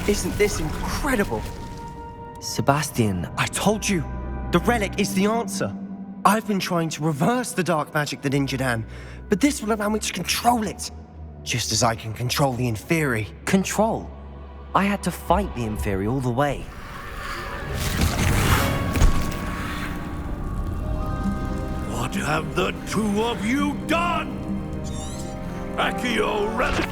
Isn't this incredible? Sebastian, I told you. The relic is the answer. I've been trying to reverse the dark magic that injured Anne, but this will allow me to control it. Just as I can control the Inferi. Control? I had to fight the Inferi all the way. What have the two of you done? Accio relic!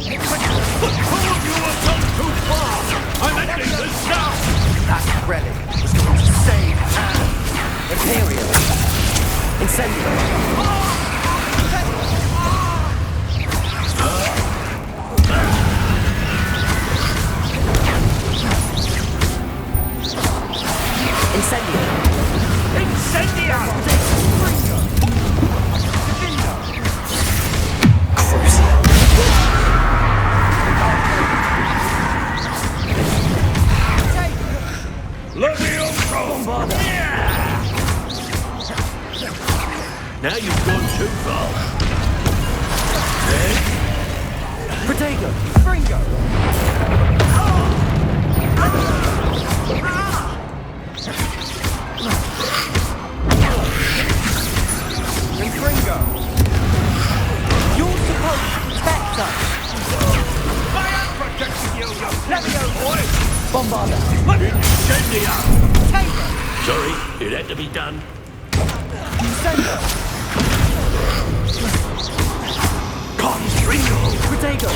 The two of you have gone too far! I'm ending this now! That relic was going to save Anne. Imperial. Incendio. Incendio. Incendio! Now you've gone too far. Protego! Fringo! Fringo! You're supposed to protect us! I am protecting you, you Levio boy! Bombarda! Incendio! Taker! Sorry, it had to be done. Sender! Confringo! Protego!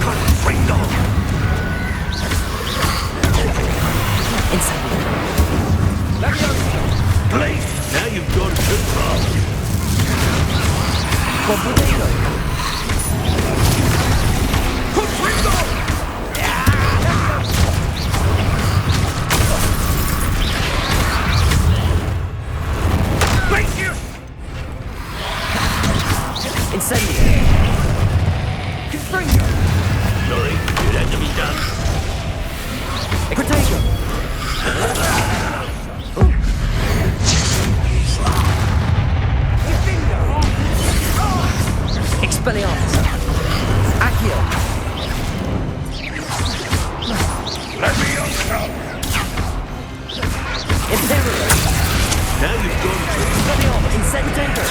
Confringo! Incendio! Please, now you've gone too far. Protego! Confringo! Incendio! Confringo! Sorry, it had to be done. Protego! Expelliarmus! Accio! Leviosa! Imperial! Now you've gone too far. Expelliarmus! Incendio!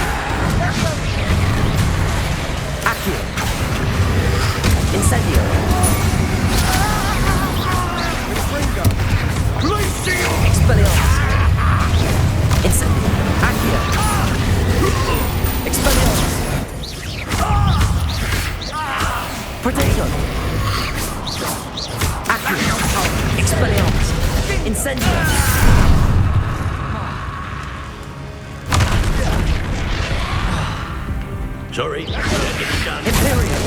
Accio! Incendio! Fringo! Glacio! Expelliarmus! Incendio! Accio! Expelliarmus! Protego! Accio! Expelliarmus! Incendio! Sorry, it had to be done. Imperial!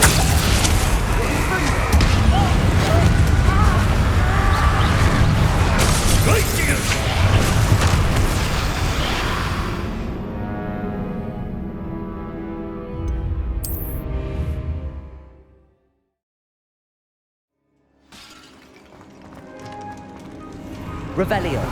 Glacio! Revelio!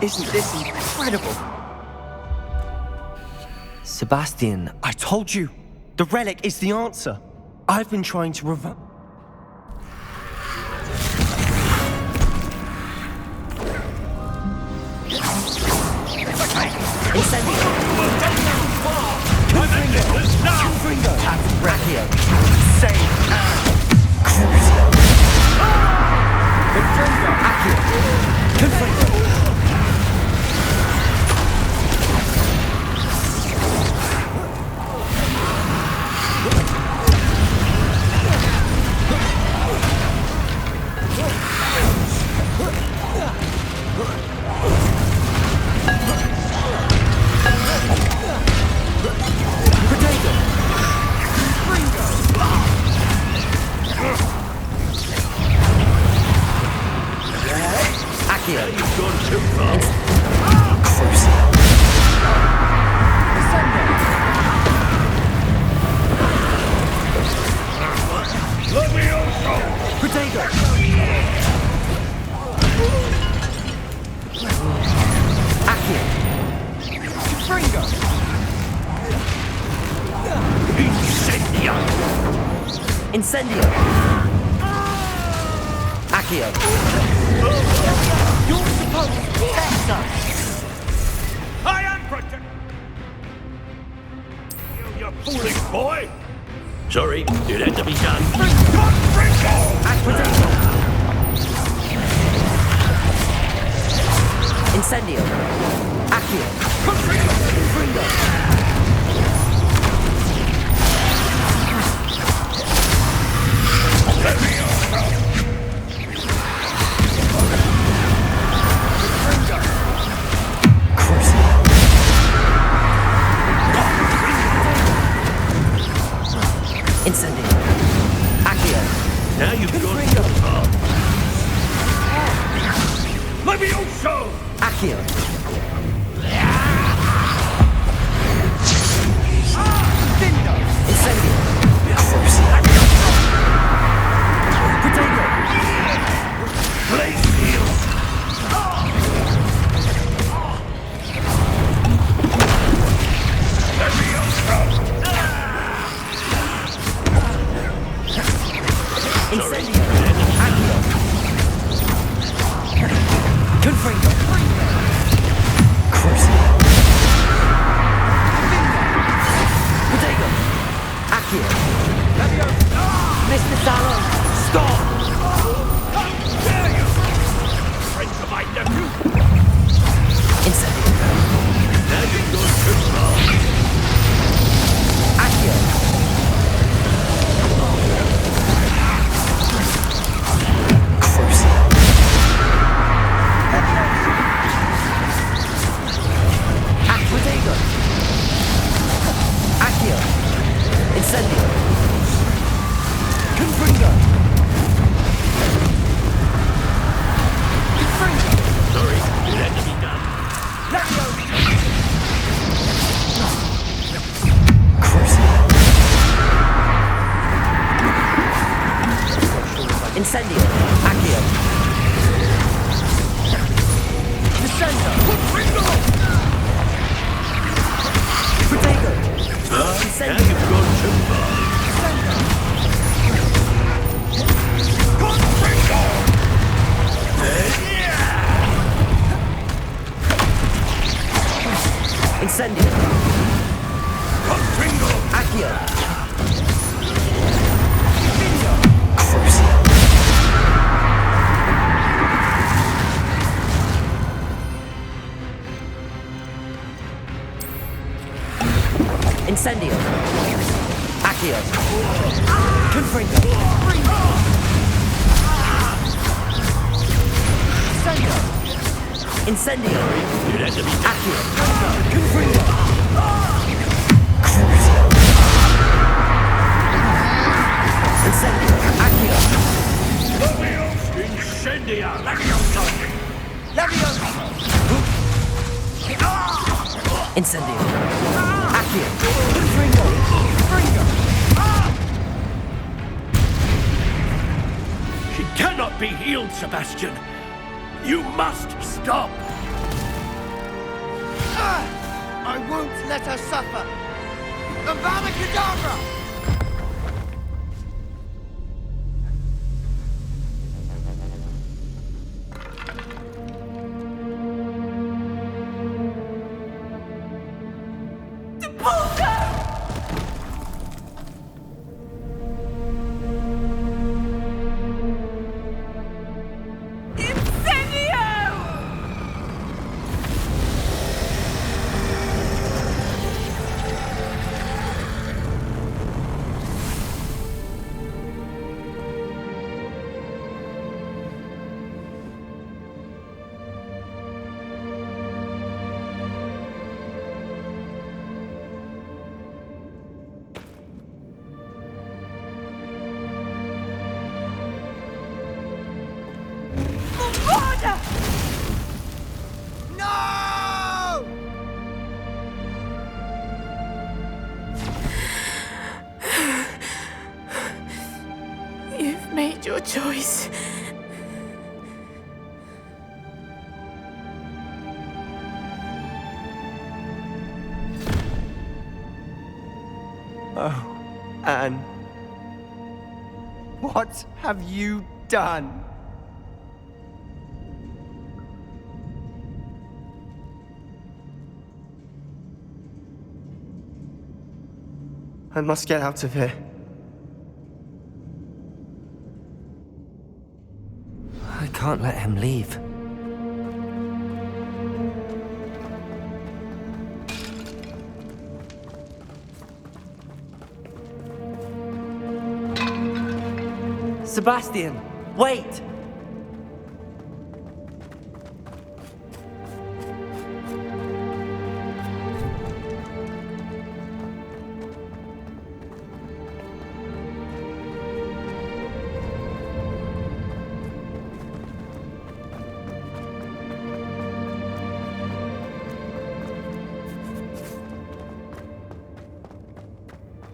Isn't this incredible? Sebastian, I told you. The relic is the answer. I've been trying to reverse... Incendio! Confringo! Accio! Save Anne! Crucio! Confringo! Accio! Confringo! Incendio! Incendio! Accio! You're supposed to protect us! I am protected! You foolish boy! Sorry, it had to be done. Acquisition! Incendio! Accio! Confringo! Incendio! Accio! Now you've gone too far. Levioso! Accio! Incendio! Potato! Blaze field! Incendio! Accio! Confringo! Crucio! Potato! Accio! Mr. Salon! Stop! How dare you! Friends of my nephew! Incendio! Now you've gone too far. Accio! Potato! Accio! Incendio! Confringo! Confringo! Sorry, it had to be done. Incendio! Accio! Descendo! Potato! Now Incendio! you've gone too far. Incendio! Confringo! Accio! Incendio! Accio! Confringo! Incendio! It had to be done. Accio! Confringo! Incendio! Accio! Incendia! Levioso! Incendio! Accio! Confringo! She cannot be healed, Sebastian. You must stop. I won't let her suffer! Avada Kedavra! No! You've made your choice. Oh, Anne. What have you done? I must get out of here. I can't let him leave. Sebastian, wait!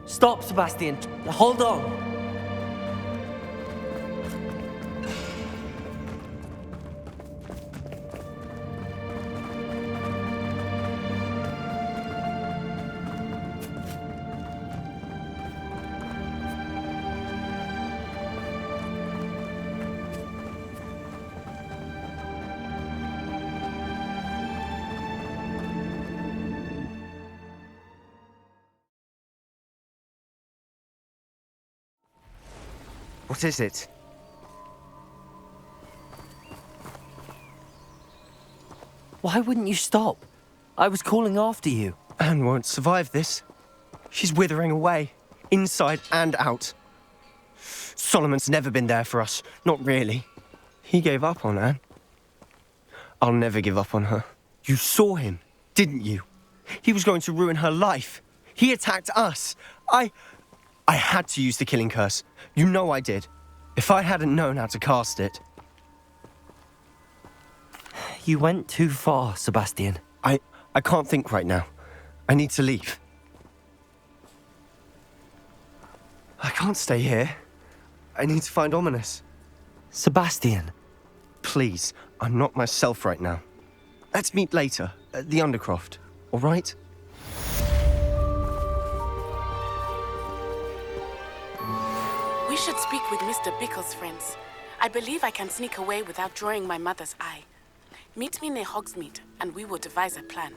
Stop, Sebastian. Hold on. What is it? Why wouldn't you stop? I was calling after you. Anne won't survive this. She's withering away, inside and out. Solomon's never been there for us, not really. He gave up on Anne. I'll never give up on her. You saw him, didn't you? He was going to ruin her life. He attacked us. I had to use the killing curse. You know I did. If I hadn't known how to cast it... You went too far, Sebastian. I can't think right now. I need to leave. I can't stay here. I need to find Ominous. Sebastian. Please, I'm not myself right now. Let's meet later, at the Undercroft, all right? We should speak with Mr. Bickle's friends. I believe I can sneak away without drawing my mother's eye. Meet me near Hogsmeade, and we will devise a plan.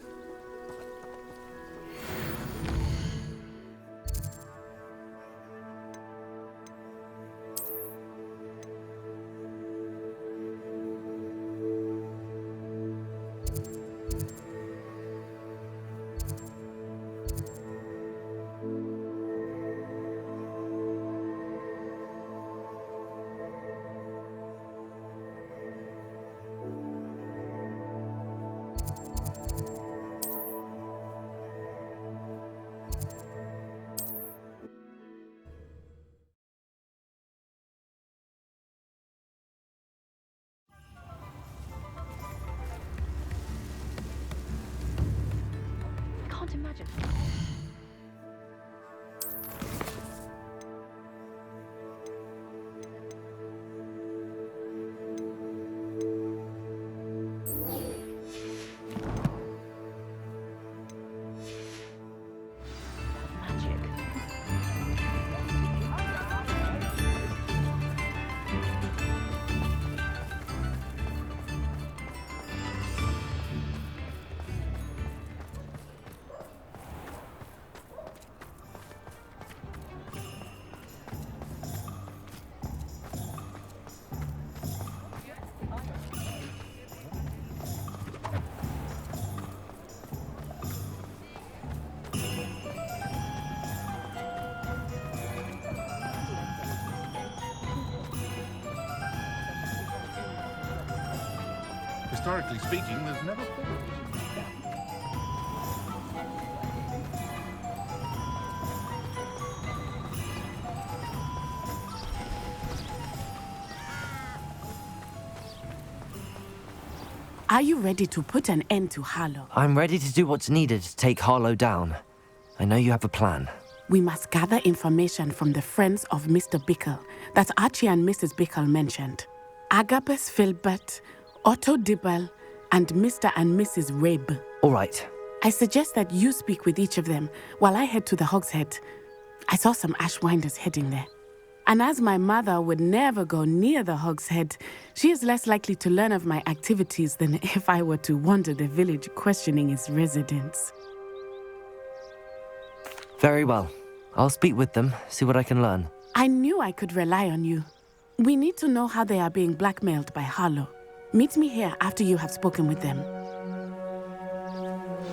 Can't imagine. Magic. Historically speaking, there's never been. Are you ready to put an end to Harlow? I'm ready to do what's needed to take Harlow down. I know you have a plan. We must gather information from the friends of Mr. Bickle that Archie and Mrs. Bickle mentioned. Agabus Filbert, Otto Dibble, and Mr. and Mrs. Rabe. All right. I suggest that you speak with each of them while I head to the Hogshead. I saw some ashwinders heading there. And as my mother would never go near the Hog's Head, she is less likely to learn of my activities than if I were to wander the village questioning its residents. Very well. I'll speak with them, see what I can learn. I knew I could rely on you. We need to know how they are being blackmailed by Harlow. Meet me here after you have spoken with them.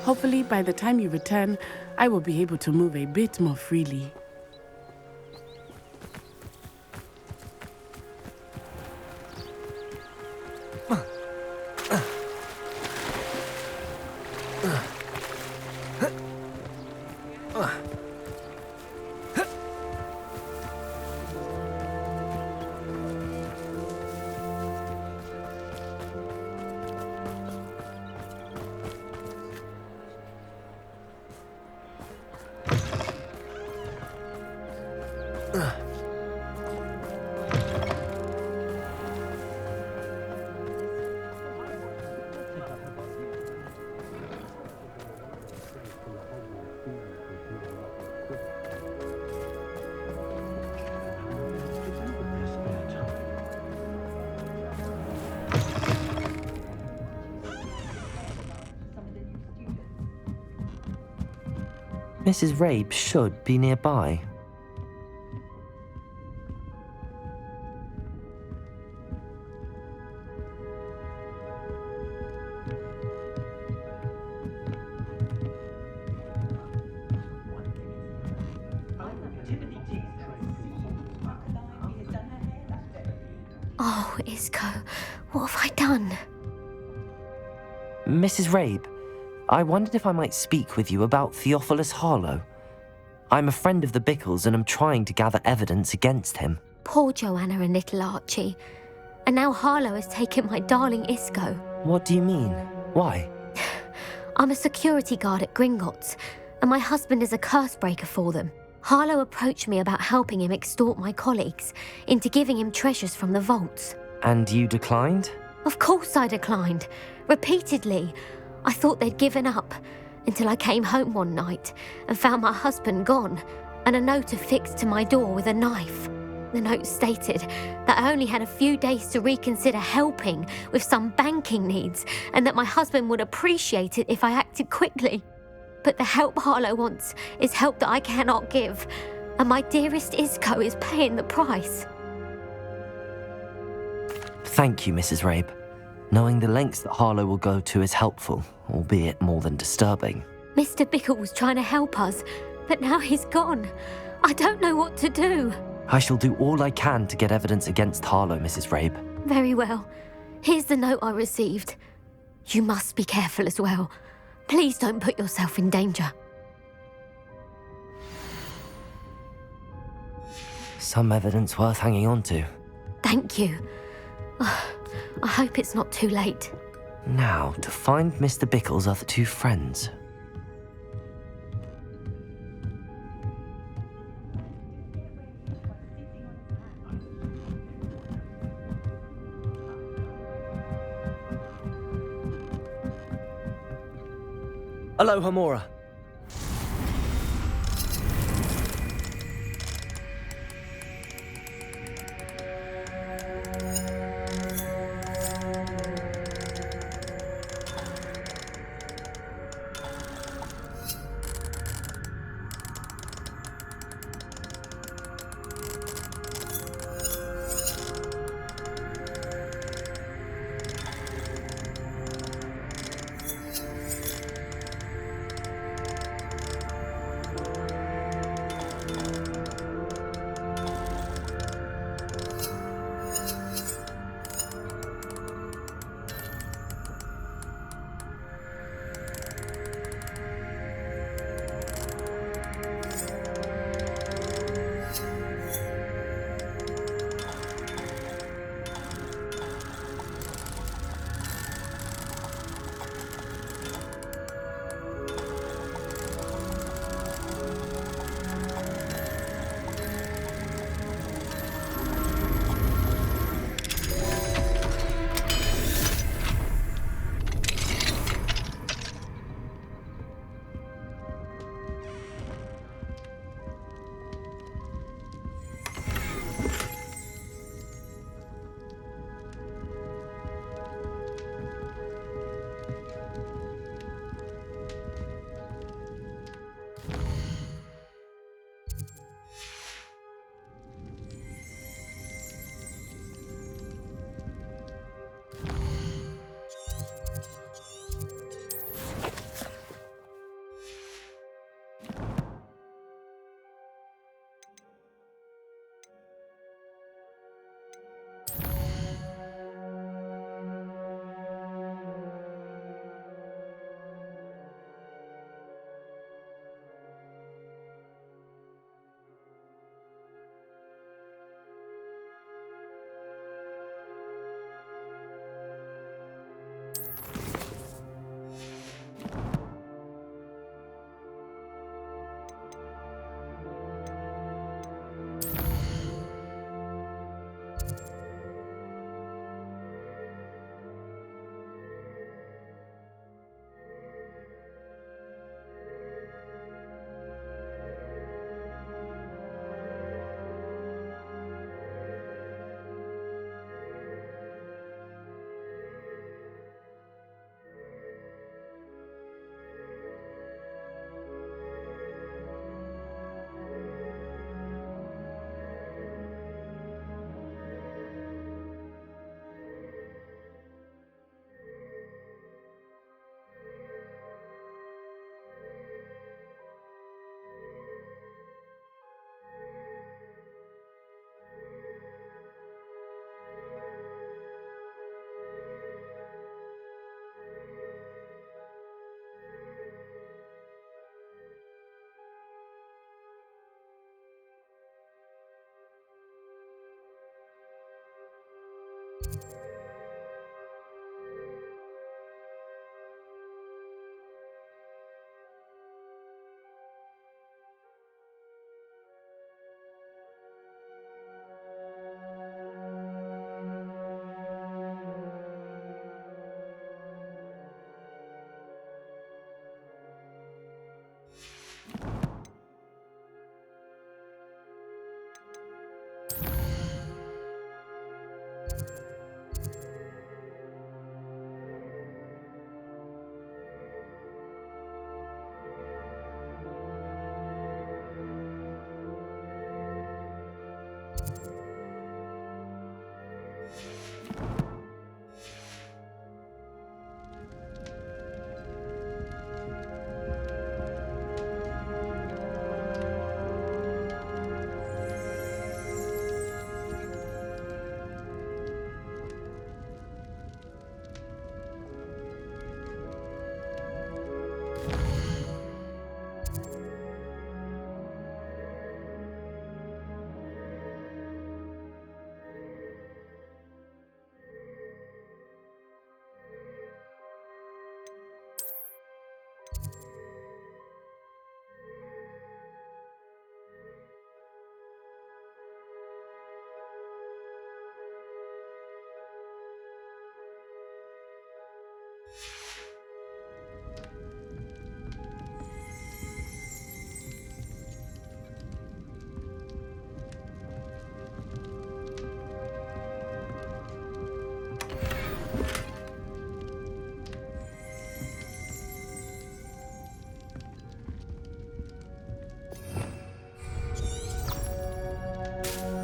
Hopefully, by the time you return, I will be able to move a bit more freely. Mrs. Rabe should be nearby. Oh, Isco, what have I done? Mrs. Rabe, I wondered if I might speak with you about Theophilus Harlow. I'm a friend of the Bickles and am trying to gather evidence against him. Poor Joanna and little Archie. And now Harlow has taken my darling Isco. What do you mean? Why? I'm a security guard at Gringotts, and my husband is a curse breaker for them. Harlow approached me about helping him extort my colleagues into giving him treasures from the vaults. And you declined? Of course I declined. Repeatedly. I thought they'd given up, until I came home one night and found my husband gone, and a note affixed to my door with a knife. The note stated that I only had a few days to reconsider helping with some banking needs, and that my husband would appreciate it if I acted quickly. But the help Harlow wants is help that I cannot give, and my dearest Isco is paying the price. Thank you, Mrs. Rabe. Knowing the lengths that Harlow will go to is helpful, albeit more than disturbing. Mr. Bickle was trying to help us, but now he's gone. I don't know what to do. I shall do all I can to get evidence against Harlow, Mrs. Rabe. Very well. Here's the note I received. You must be careful as well. Please don't put yourself in danger. Some evidence worth hanging on to. Thank you. I hope it's not too late. Now, to find Mr. Bickle's other two friends. Hello, Hamora.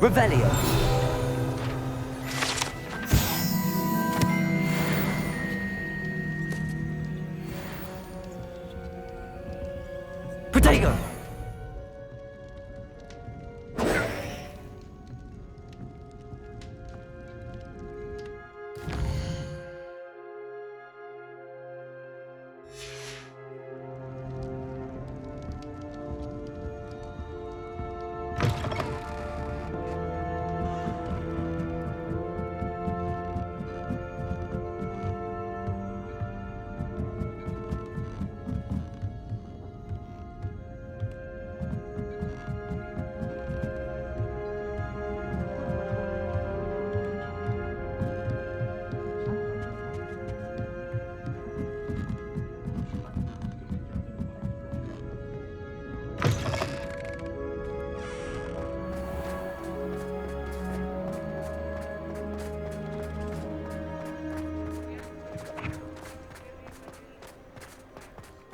Revelio. Protego.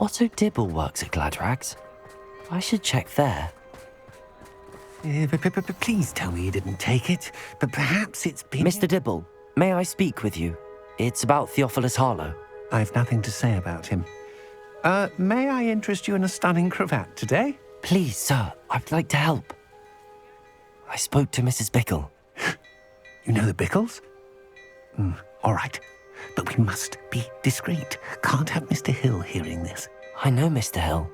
Otto Dibble works at Gladrags. I should check there. Please tell me you didn't take it. But perhaps it's been... Mr. Dibble, may I speak with you? It's about Theophilus Harlow. I've nothing to say about him. May I interest you in a stunning cravat today? Please, sir, I'd like to help. I spoke to Mrs. Bickle. You know the Bickles? All right. But we must be discreet. Can't have Mr. Hill hearing this. I know Mr. Hill.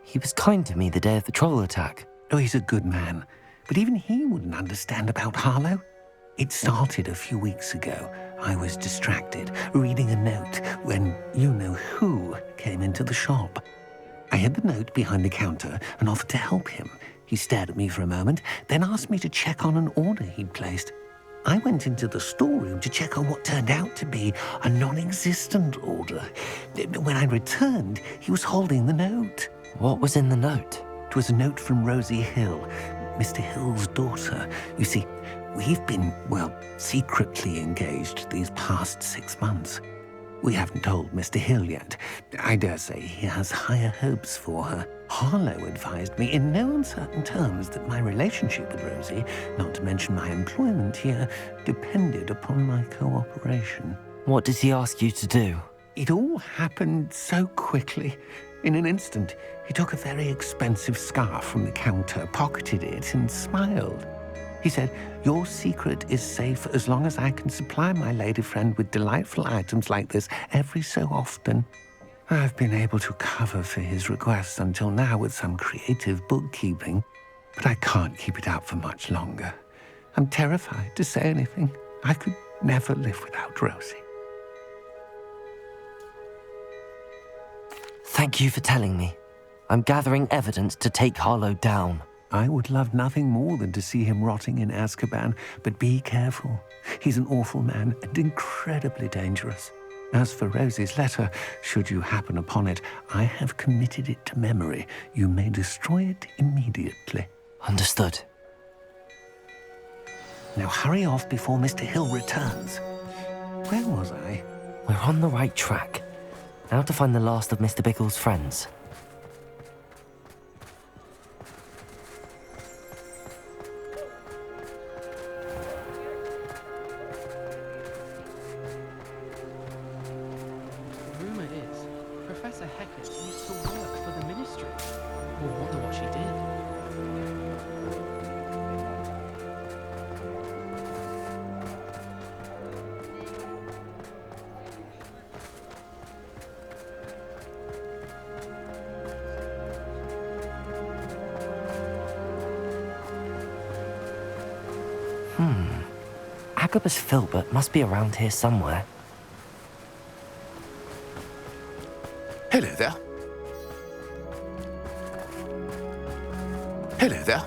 He was kind to me the day of the troll attack. Oh, he's a good man. But even he wouldn't understand about Harlow. It started a few weeks ago. I was distracted, reading a note, when you-know-who came into the shop. I hid the note behind the counter and offered to help him. He stared at me for a moment, then asked me to check on an order he'd placed. I went into the storeroom to check on what turned out to be a non-existent order. When I returned, he was holding the note. What was in the note? It was a note from Rosie Hill, Mr. Hill's daughter. You see, we've been, secretly engaged these past 6 months. We haven't told Mr. Hill yet. I dare say he has higher hopes for her. Harlow advised me in no uncertain terms that my relationship with Rosie, not to mention my employment here, depended upon my cooperation. What did he ask you to do? It all happened so quickly. In an instant, he took a very expensive scarf from the counter, pocketed it, and smiled. He said, "Your secret is safe as long as I can supply my lady friend with delightful items like this every so often." I've been able to cover for his requests until now with some creative bookkeeping, but I can't keep it up for much longer. I'm terrified to say anything. I could never live without Rosie. Thank you for telling me. I'm gathering evidence to take Harlow down. I would love nothing more than to see him rotting in Azkaban, but be careful. He's an awful man and incredibly dangerous. As for Rosie's letter, should you happen upon it, I have committed it to memory. You may destroy it immediately. Understood. Now hurry off before Mr. Hill returns. Where was I? We're on the right track. Now to find the last of Mr. Bickle's friends. The rumor is Professor Hecat used to work for the Ministry. We'll wonder what she did. Agabus Filbert must be around here somewhere. Hello there. Hello there.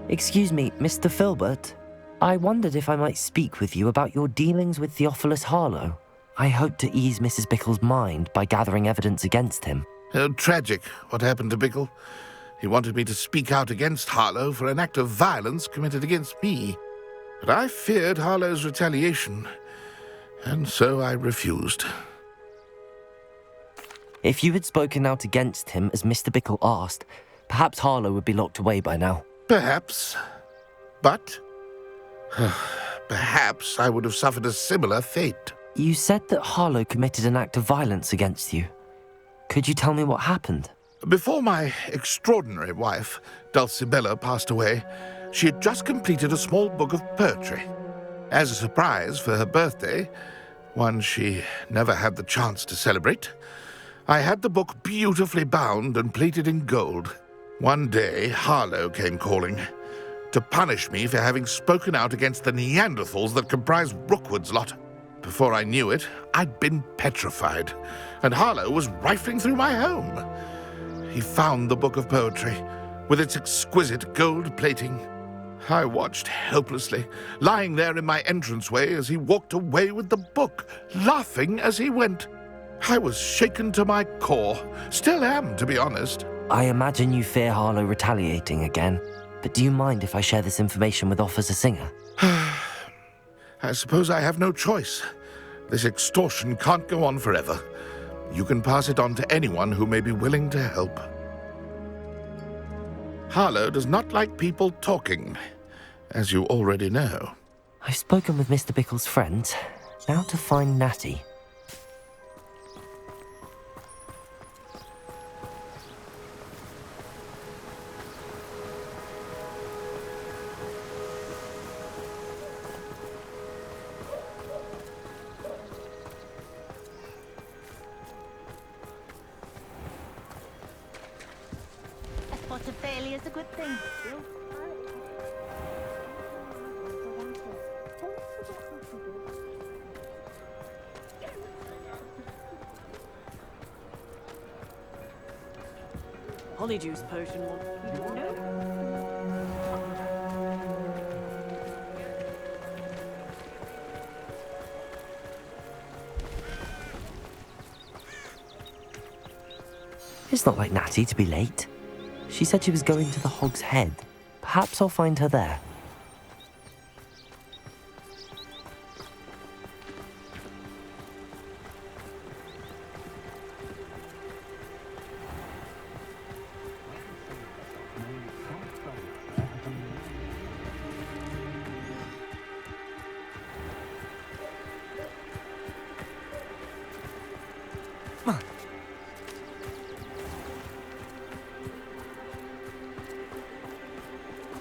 Excuse me, Mr. Filbert. I wondered if I might speak with you about your dealings with Theophilus Harlow. I hope to ease Mrs. Bickle's mind by gathering evidence against him. Oh, tragic what happened to Bickle. He wanted me to speak out against Harlow for an act of violence committed against me. But I feared Harlow's retaliation, and so I refused. If you had spoken out against him as Mr. Bickle asked, perhaps Harlow would be locked away by now. Perhaps. But perhaps I would have suffered a similar fate. You said that Harlow committed an act of violence against you. Could you tell me what happened? Before my extraordinary wife, Dulcibella, passed away, she had just completed a small book of poetry. As a surprise for her birthday, one she never had the chance to celebrate, I had the book beautifully bound and plated in gold. One day, Harlow came calling to punish me for having spoken out against the Neanderthals that comprised Rookwood's lot. Before I knew it, I'd been petrified, and Harlow was rifling through my home. He found the book of poetry, with its exquisite gold plating. I watched helplessly, lying there in my entranceway as he walked away with the book, laughing as he went. I was shaken to my core. Still am, to be honest. I imagine you fear Harlow retaliating again, but do you mind if I share this information with Officer Singer? I suppose I have no choice. This extortion can't go on forever. You can pass it on to anyone who may be willing to help. Harlow does not like people talking, as you already know. I've spoken with Mr. Bickle's friend. Now to find Natty. Potter failure's a good thing. Honeyjuice potion one. It's not like Natty to be late. She said she was going to the Hog's Head. Perhaps I'll find her there.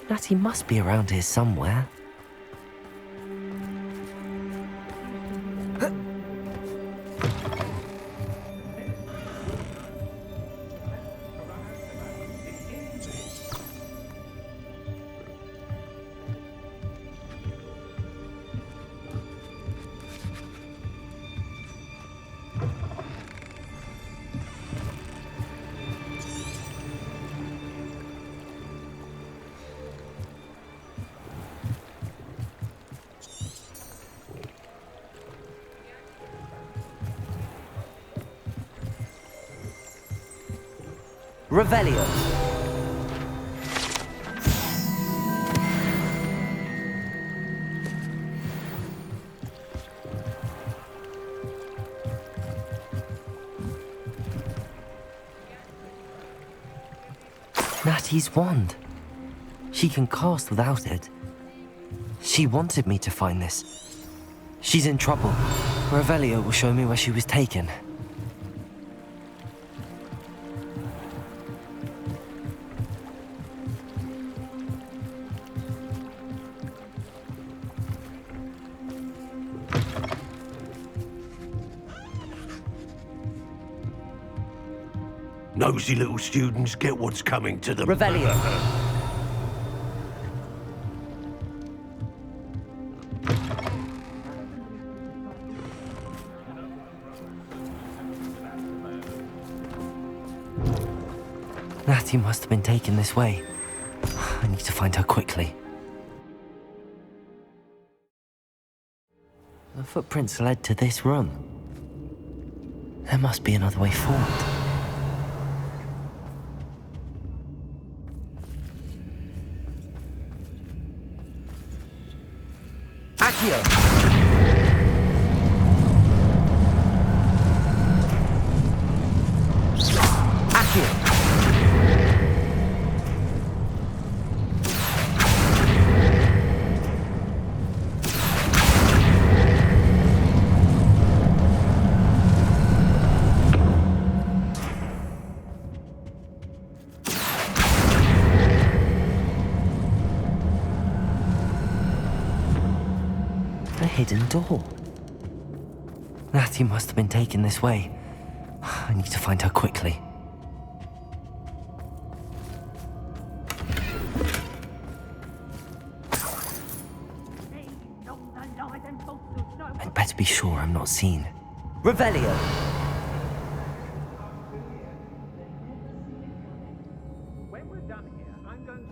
Natty must be around here somewhere. Revelio. Natty's wand. She can cast without it. She wanted me to find this. She's in trouble. Revelio will show me where she was taken. Nosy little students get what's coming to them. Revelio. Natty must have been taken this way. I need to find her quickly. The footprints led to this room. There must be another way forward. Accio! Accio! A hidden door. Natty must have been taken this way. I need to find her quickly. I'd better be sure I'm not seen. Revelio! When we're done here, I'm going to...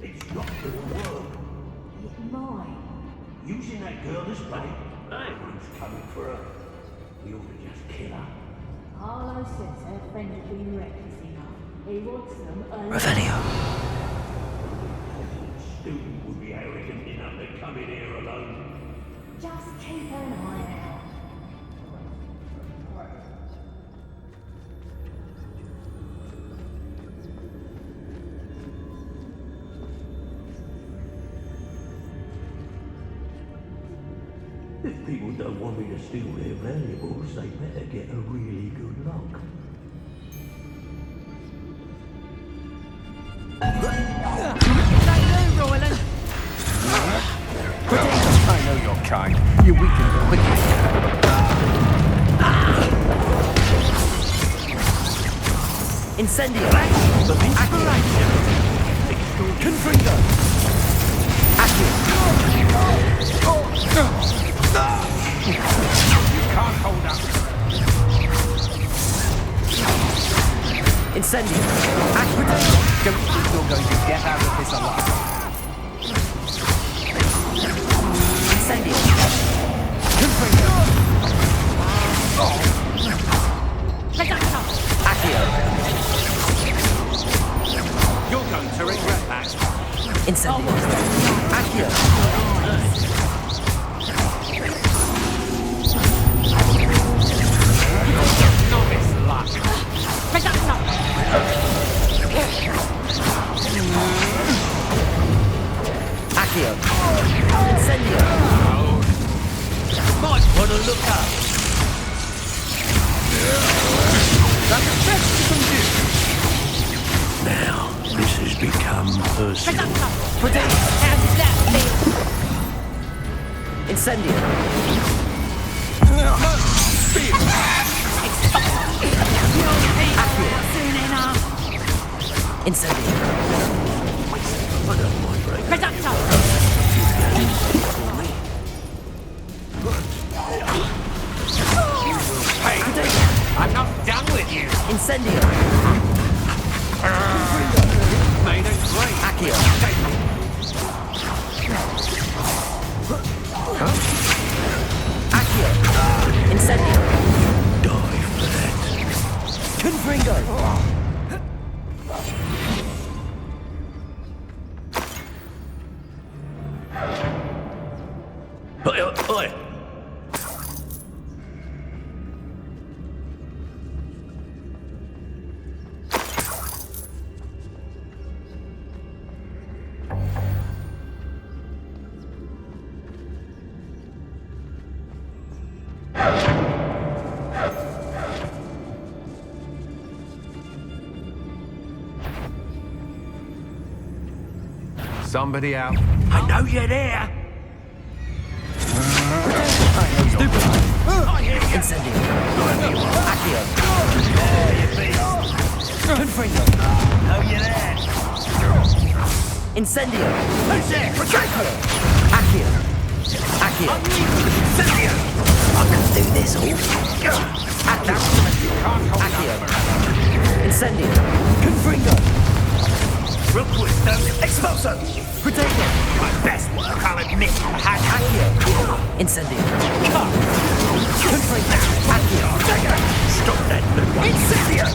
It's not gonna work. It's mine. Using that girl as bait. Everyone's coming for her. We ought to just kill her. Harlow says her friend had been reckless enough. He wants them alone. Revelio. Student would be arrogant enough to come in here alone. Just keep an eye out. If people don't want me to steal their valuables, they better get a really good lock. I know your kind. You weaken quickly. Incendio! Confringo! Accio! You can't hold up. Incendio! Accio! Don't think you're going to get out of this alive. Incendio! Confringo! Accio! You're going to regret that. Incendio! Accio! Novice luck. Accio! Incendio! Might want to look up. That's the best you can do. Now, this has become personal. How does that feel? Incendio! Incendio! Hey, I'm not done with you. Incendio! Made a great. Accio! Accio! Incendio! Die for that. Confringo! Oi, oi, oi. Somebody out. I know you're there. Incendio! Accio! Confringo! Know you're there. Incendio! Who's there? Accio! Accio! Incendio! I can do this all. Accio! Incendio! Confringo! Real quick, though. Expulso! Potato! My best work, I'll admit. Accio! Incendio! Confringo! Accio! Stop that, Luke. Incendio!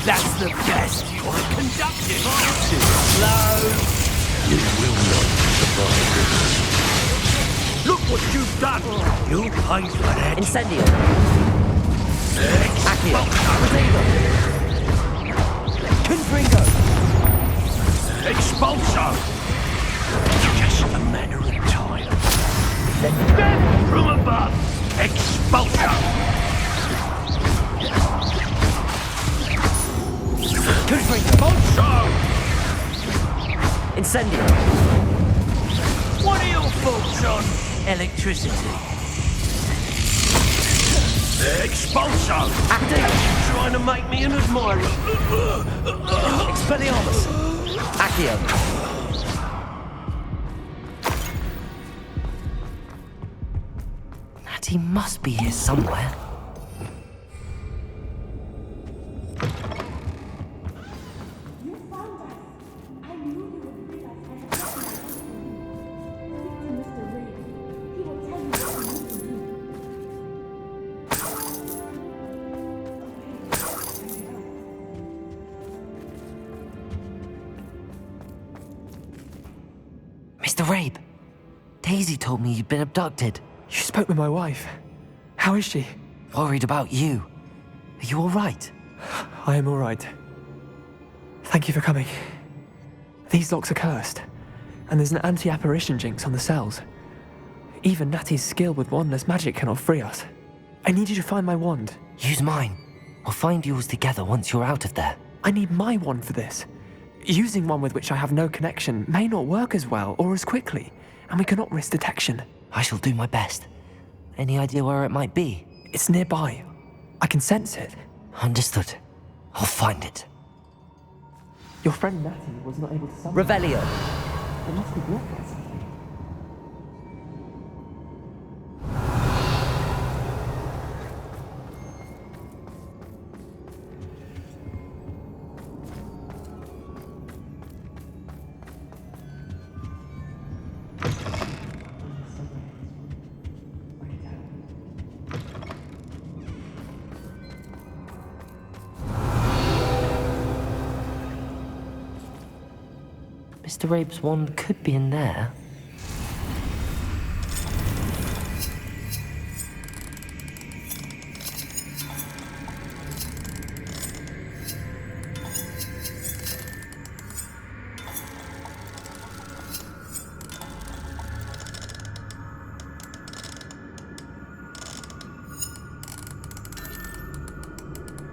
That's the best you are conducted. Too slow. You will not survive this. Look what you've done. You'll pay for that. Incendio! Accio! Potato! Confringo! Expulso! Just a matter of time. Death from above! Expulso! Confringo! Expulso! Incendio! What are your thoughts on electricity? Expulso! Accio! Trying to make me an admirer. Expelliarmus! Accio! Natty must be here somewhere. You found us. I knew you would bring us and help us. Speak to Mr. Ray. He will tell you what you need to do. Mr. Rabe, Daisy told me you'd been abducted. You spoke with my wife. How is she? Worried about you. Are you all right? I am all right. Thank you for coming. These locks are cursed, and there's an anti-apparition jinx on the cells. Even Natty's skill with wandless magic cannot free us. I need you to find my wand. Use mine. We'll find yours together once you're out of there. I need my wand for this. Using one with which I have no connection may not work as well or as quickly, and we cannot risk detection. I shall do my best. Any idea where it might be? It's nearby. I can sense it. Understood. I'll find it. Your friend Natty was not able to summon Revelio. It must be blocked by something. Mr. Rabe's wand could be in there.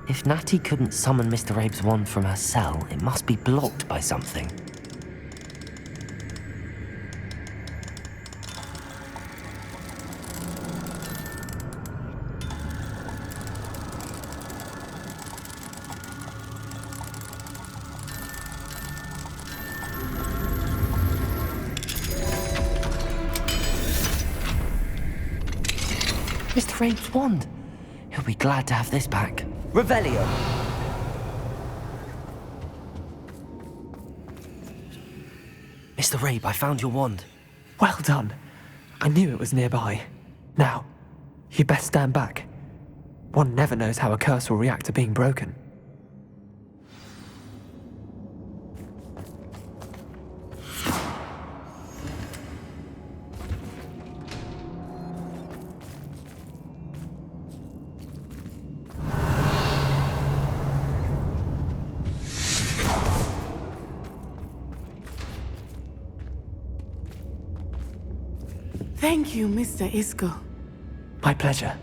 If Natty couldn't summon Mr. Rabe's wand from her cell, it must be blocked by something. Mr. Rabe's wand! He'll be glad to have this back. Revelio! Mr. Rabe, I found your wand. Well done. I knew it was nearby. Now, you best stand back. One never knows how a curse will react to being broken. Thank you, Mr. Isco. My pleasure.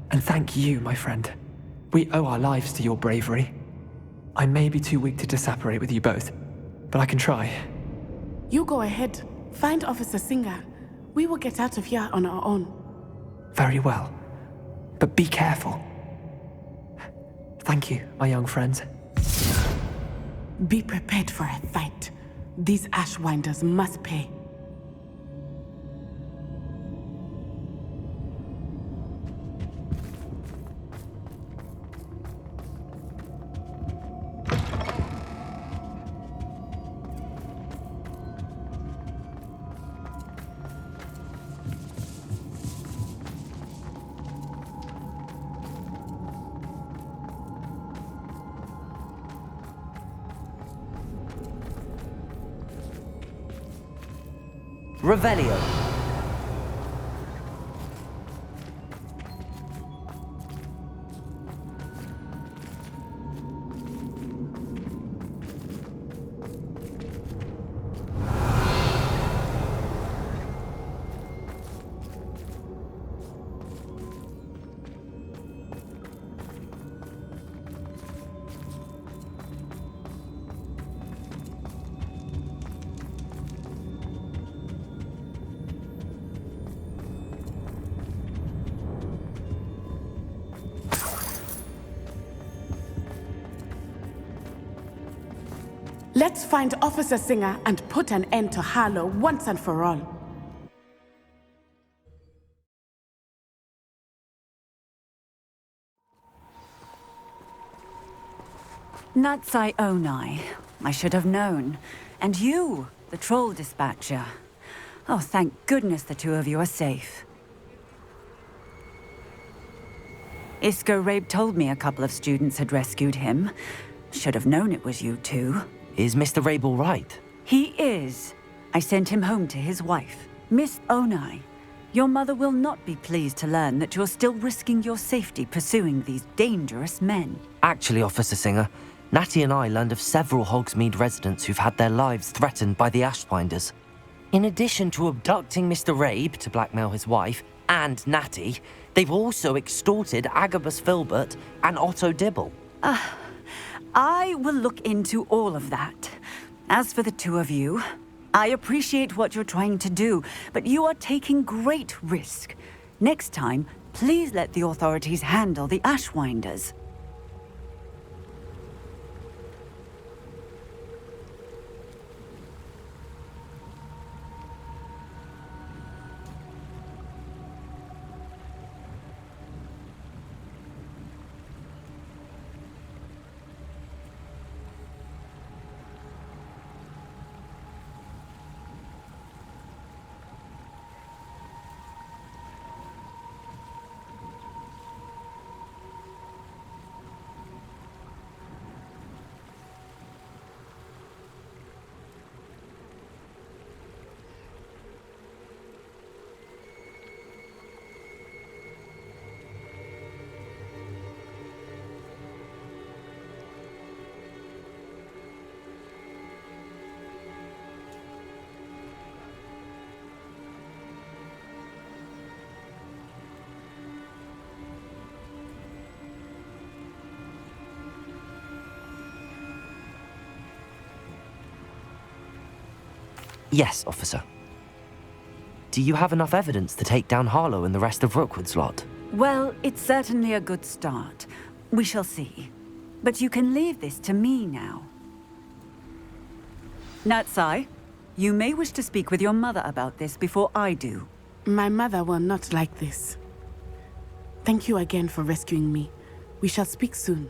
And thank you, my friend. We owe our lives to your bravery. I may be too weak to disapparate with you both, but I can try. You go ahead. Find Officer Singer. We will get out of here on our own. Very well. But be careful. Thank you, my young friends. Be prepared for a fight. These Ashwinders must pay. Revelio. Let's find Officer Singer and put an end to Harlow once and for all. Natsai Onai. I should have known. And you, the troll dispatcher. Oh, thank goodness the two of you are safe. Isco Rabe told me a couple of students had rescued him. Should have known it was you two. Is Mr. Rabe all right? He is. I sent him home to his wife, Miss Onai. Your mother will not be pleased to learn that you're still risking your safety pursuing these dangerous men. Actually, Officer Singer, Natty and I learned of several Hogsmeade residents who've had their lives threatened by the Ashwinders. In addition to abducting Mr. Rabe to blackmail his wife and Natty, they've also extorted Agabus Filbert and Otto Dibble. I will look into all of that. As for the two of you, I appreciate what you're trying to do, but you are taking great risk. Next time, please let the authorities handle the Ashwinders. Yes, officer. Do you have enough evidence to take down Harlow and the rest of Rookwood's lot? Well, it's certainly a good start. We shall see. But you can leave this to me now. Natsai, you may wish to speak with your mother about this before I do. My mother will not like this. Thank you again for rescuing me. We shall speak soon.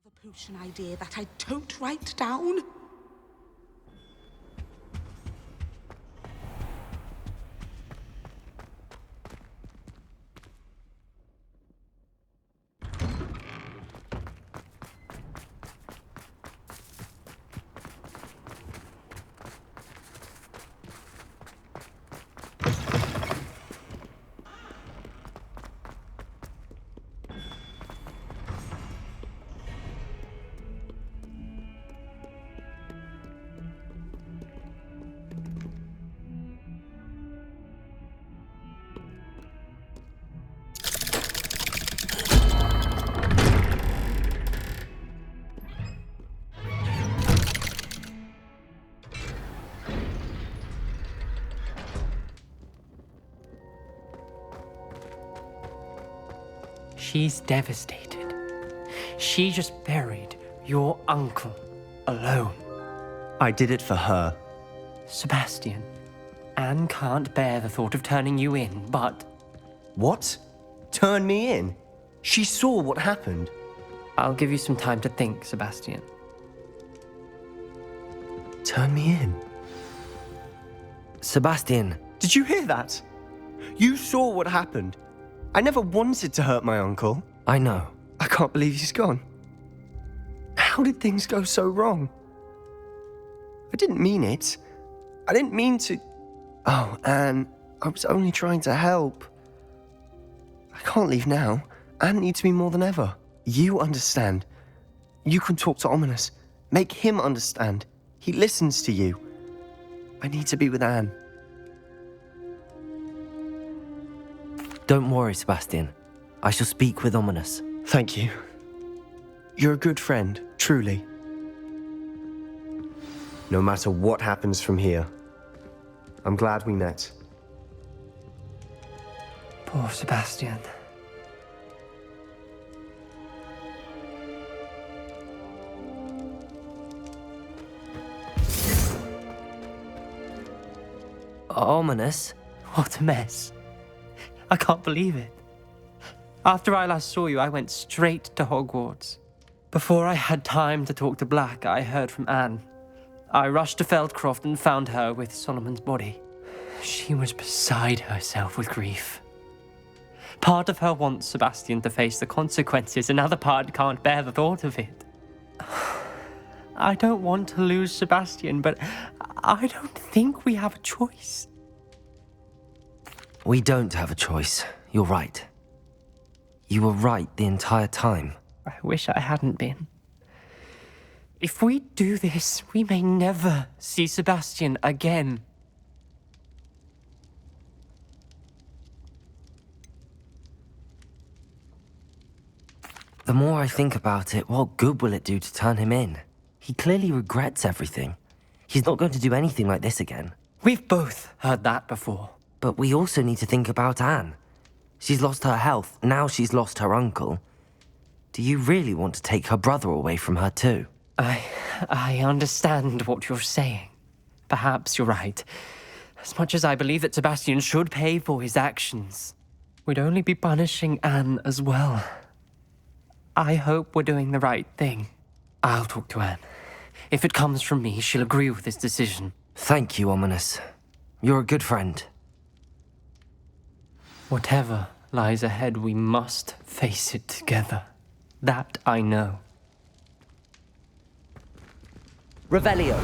The potion idea that I don't write down? She's devastated. She just buried your uncle alone. I did it for her. Sebastian, Anne can't bear the thought of turning you in, but... What? Turn me in? She saw what happened. I'll give you some time to think, Sebastian. Turn me in? Sebastian. Did you hear that? You saw what happened. I never wanted to hurt my uncle. I know. I can't believe he's gone. How did things go so wrong? I didn't mean it. I didn't mean to... Oh, Anne, I was only trying to help. I can't leave now. Anne needs me more than ever. You understand. You can talk to Ominous. Make him understand. He listens to you. I need to be with Anne. Don't worry, Sebastian. I shall speak with Ominous. Thank you. You're a good friend, truly. No matter what happens from here, I'm glad we met. Poor Sebastian. Ominous? What a mess. I can't believe it. After I last saw you, I went straight to Hogwarts. Before I had time to talk to Black, I heard from Anne. I rushed to Feldcroft and found her with Solomon's body. She was beside herself with grief. Part of her wants Sebastian to face the consequences, another part can't bear the thought of it. I don't want to lose Sebastian, but I don't think we have a choice. We don't have a choice. You're right. You were right the entire time. I wish I hadn't been. If we do this, we may never see Sebastian again. The more I think about it, what good will it do to turn him in? He clearly regrets everything. He's not going to do anything like this again. We've both heard that before. But we also need to think about Anne. She's lost her health, now she's lost her uncle. Do you really want to take her brother away from her too? I understand what you're saying. Perhaps you're right. As much as I believe that Sebastian should pay for his actions, we'd only be punishing Anne as well. I hope we're doing the right thing. I'll talk to Anne. If it comes from me, she'll agree with this decision. Thank you, Ominous. You're a good friend. Whatever lies ahead, we must face it together. That I know. Revelio.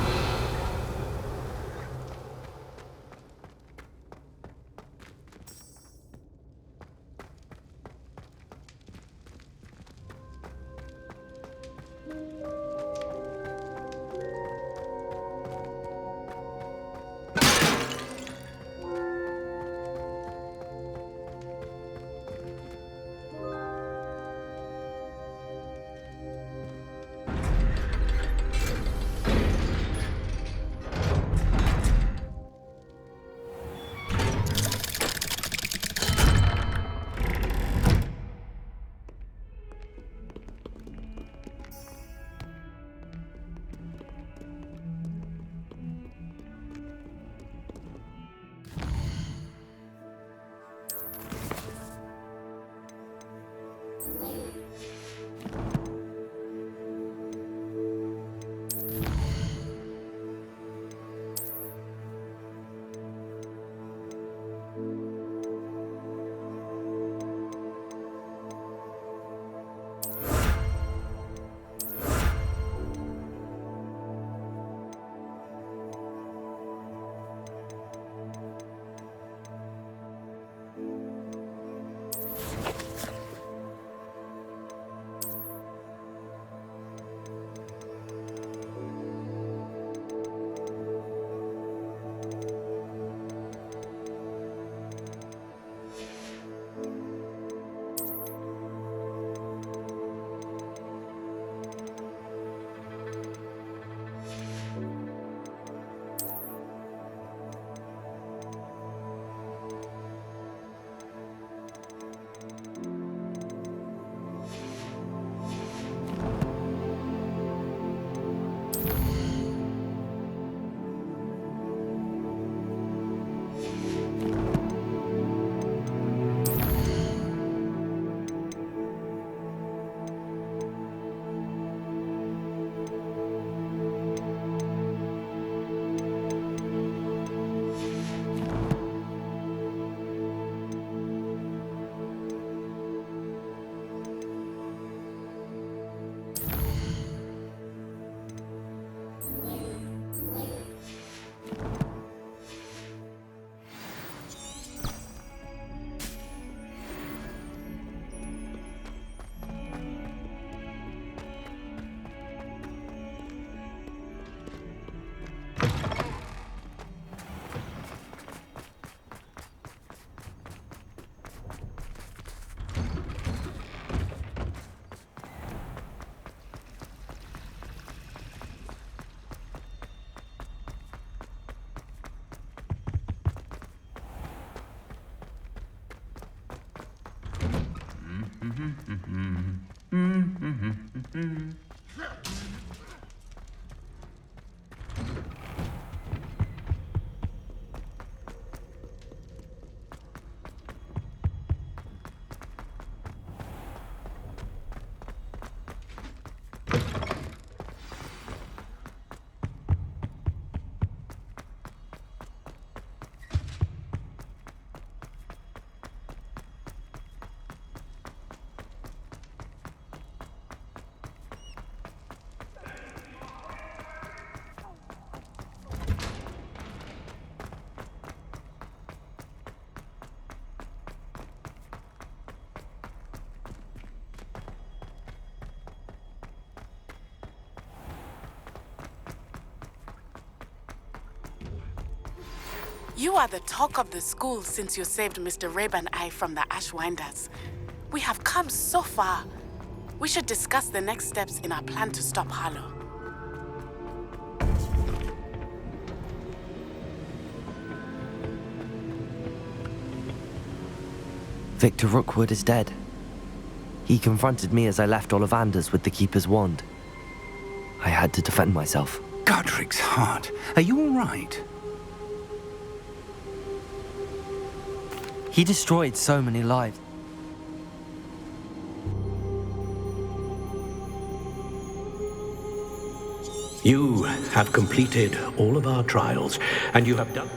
You are the talk of the school since you saved Mr. Rabe and I from the Ashwinders. We have come so far. We should discuss the next steps in our plan to stop Harlow. Victor Rookwood is dead. He confronted me as I left Ollivander's with the Keeper's wand. I had to defend myself. Godric's heart. Are you all right? He destroyed so many lives. You have completed all of our trials, and you have done...